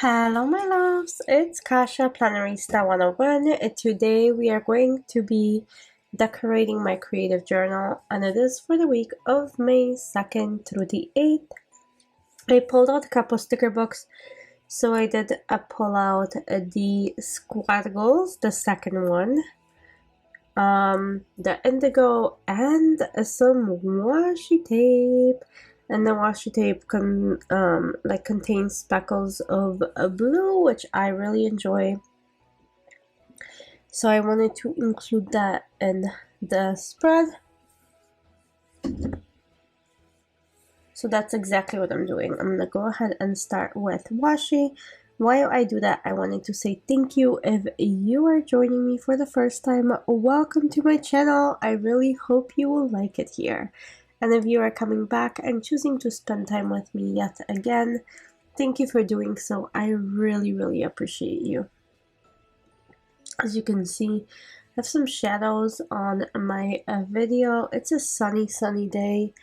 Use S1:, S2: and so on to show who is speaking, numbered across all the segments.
S1: Hello my loves, it's Kasha Plannerista 101 and today we are going to be decorating my creative journal, and it is for the week of May 2nd through the 8th. I pulled out a couple sticker books, so I did pull out the squad goals, the second one, the indigo, and some washi tape. And the washi tape contains speckles of blue, which I really enjoy. So I wanted to include that in the spread. So that's exactly what I'm doing. I'm gonna go ahead and start with washi. While I do that, I wanted to say thank you. If you are joining me for the first time, welcome to my channel. I really hope you will like it here. And if you are coming back and choosing to spend time with me yet again, thank you for doing so. I really appreciate you. As you can see, I have some shadows on my video. It's a sunny day.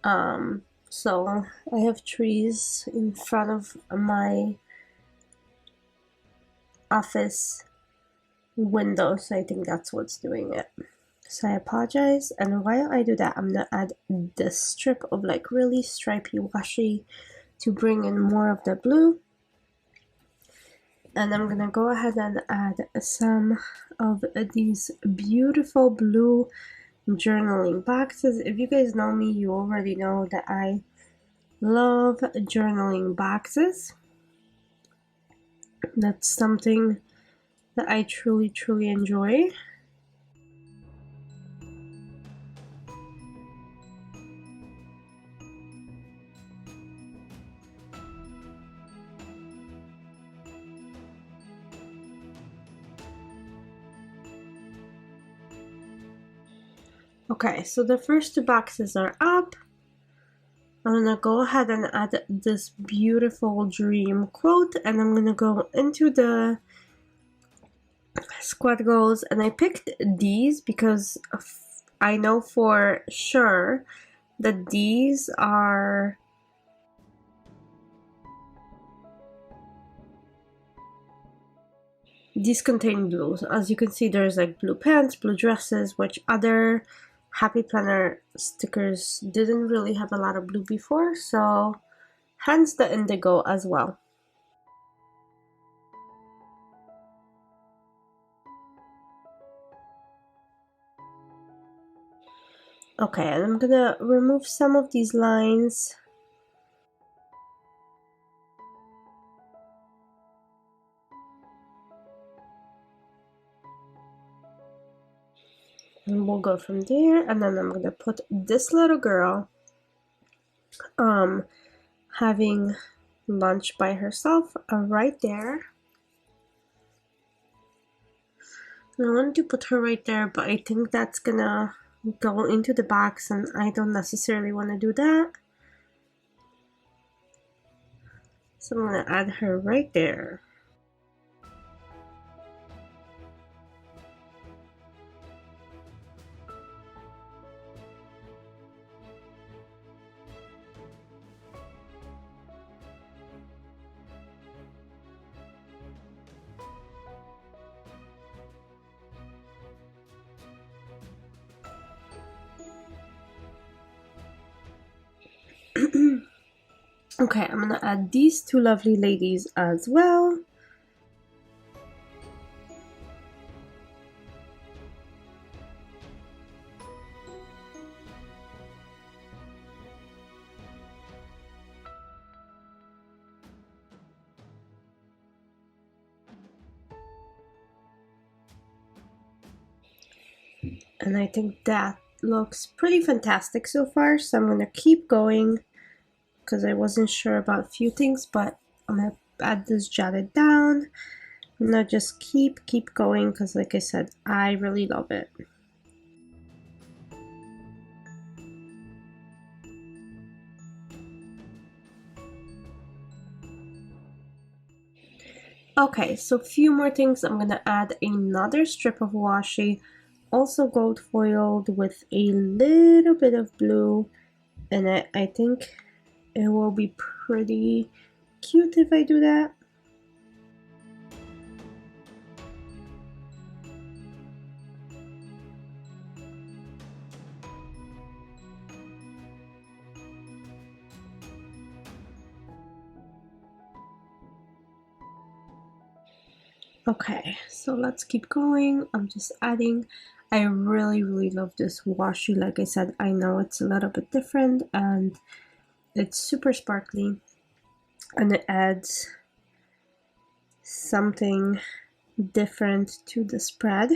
S1: So I have trees in front of my office window, so I think that's what's doing it. So I apologize, and while I do that, I'm gonna add this strip of like really stripy washi to bring in more of the blue. And I'm gonna go ahead and add some of these beautiful blue journaling boxes. If you guys know me, you already know that I love journaling boxes. That's something that I truly enjoy. Okay, so the first two boxes are up. I'm gonna go ahead and add this beautiful dream quote, and I'm gonna go into the squad goals, and I picked these because I know for sure that these contain blues. As you can see, there's like blue pants, blue dresses, which other Happy Planner stickers didn't really have a lot of blue before, so hence the indigo as well. Okay, and I'm gonna remove some of these lines. And we'll go from there, and then I'm gonna put this little girl having lunch by herself right there. I wanted to put her right there, but I think that's gonna go into the box, and I don't necessarily want to do that. So I'm gonna add her right there. Okay, I'm gonna add these two lovely ladies as well. And I think that looks pretty fantastic so far, so I'm gonna keep going because I wasn't sure about a few things, but I'm gonna add this jotted down. I'm gonna just keep going because, like I said, I really love it. Okay, so a few more things. I'm gonna add another strip of washi, also gold foiled with a little bit of blue in it. I think it will be pretty cute if I do that. Okay, so let's keep going. I'm just adding. I really love this washi. Like I said, I know it's a little bit different and it's super sparkly and it adds something different to the spread.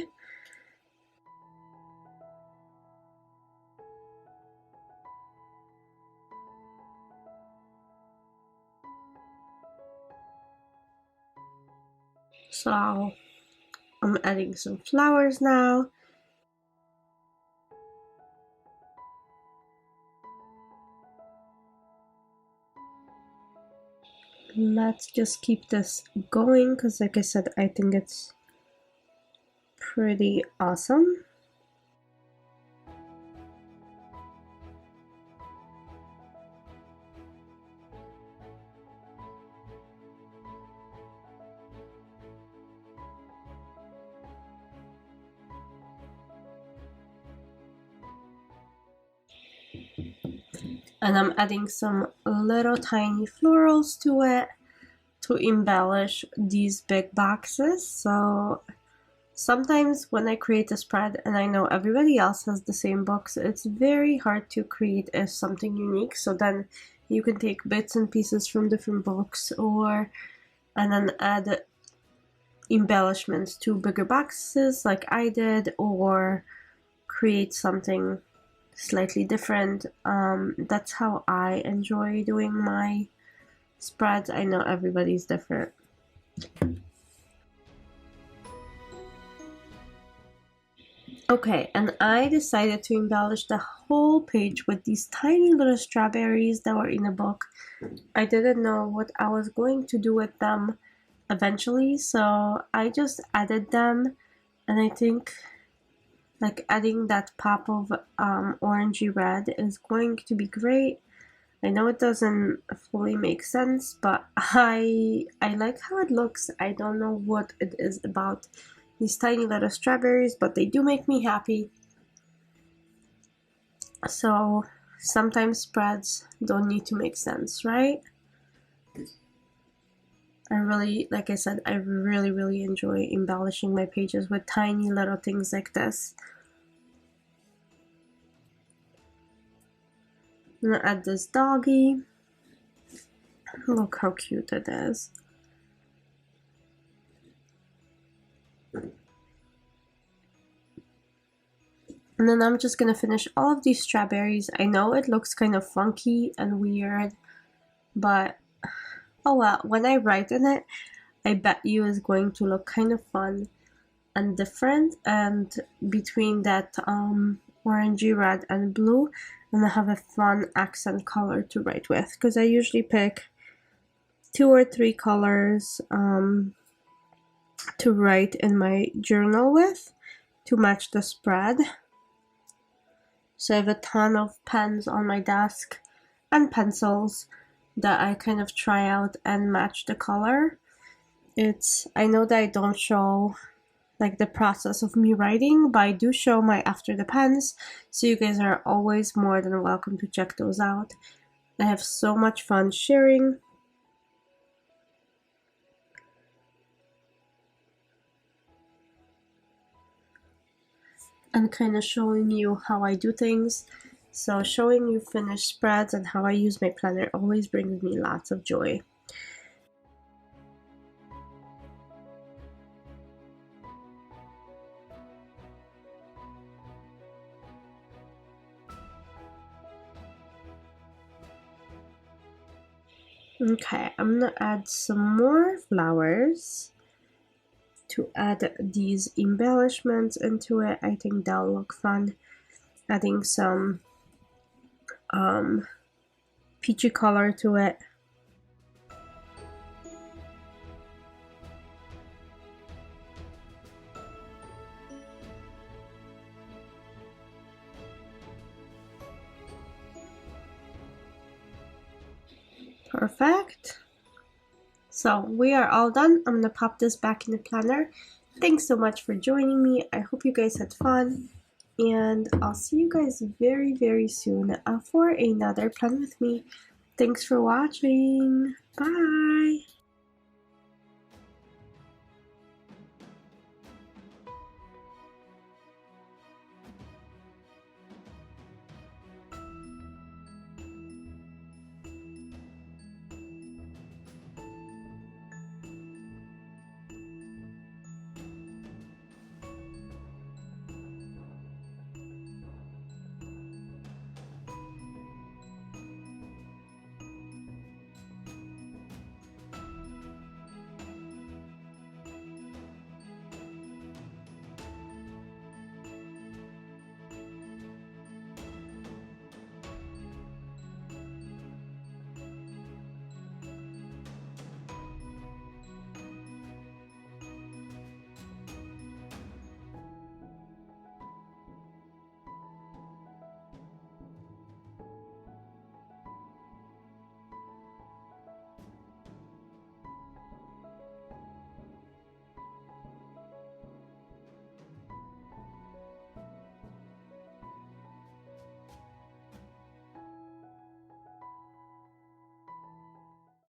S1: So I'm adding some flowers now. Let's just keep this going because like I said, I think it's pretty awesome. And I'm adding some little tiny florals to it to embellish these big boxes. So sometimes when I create a spread and I know everybody else has the same box, it's very hard to create something unique. So then you can take bits and pieces from different books and then add embellishments to bigger boxes like I did, or create something slightly different. That's how I enjoy doing my spreads. I know everybody's different. Okay, and I decided to embellish the whole page with these tiny little strawberries that were in a book. I didn't know what I was going to do with them eventually, so I just added them, and I think like adding that pop of orangey red is going to be great. I know it doesn't fully make sense, but I like how it looks. I don't know what it is about these tiny little strawberries, but they do make me happy. So sometimes spreads don't need to make sense, right? I really, like I said, I really enjoy embellishing my pages with tiny little things like this. I'm gonna add this doggy. Look how cute it is. And then I'm just gonna finish all of these strawberries. I know it looks kind of funky and weird, but oh well, when I write in it, I bet you it's going to look kind of fun and different, and between that orangey red and blue, and I have a fun accent color to write with, because I usually pick 2 or 3 colors to write in my journal with to match the spread. So I have a ton of pens on my desk and pencils that I kind of try out and match the color. I know that I don't show like the process of me writing, but I do show my after the pens, so you guys are always more than welcome to check those out. I have so much fun sharing. And kind of showing you how I do things. So showing you finished spreads and how I use my planner always brings me lots of joy. Okay, I'm gonna add some more flowers to add these embellishments into it. I think that'll look fun. Adding some peachy color to it. Perfect. So we are all done. I'm gonna pop this back in the planner. Thanks so much for joining me. I hope you guys had fun, and I'll see you guys very soon for another plan with me. Thanks for watching. Bye.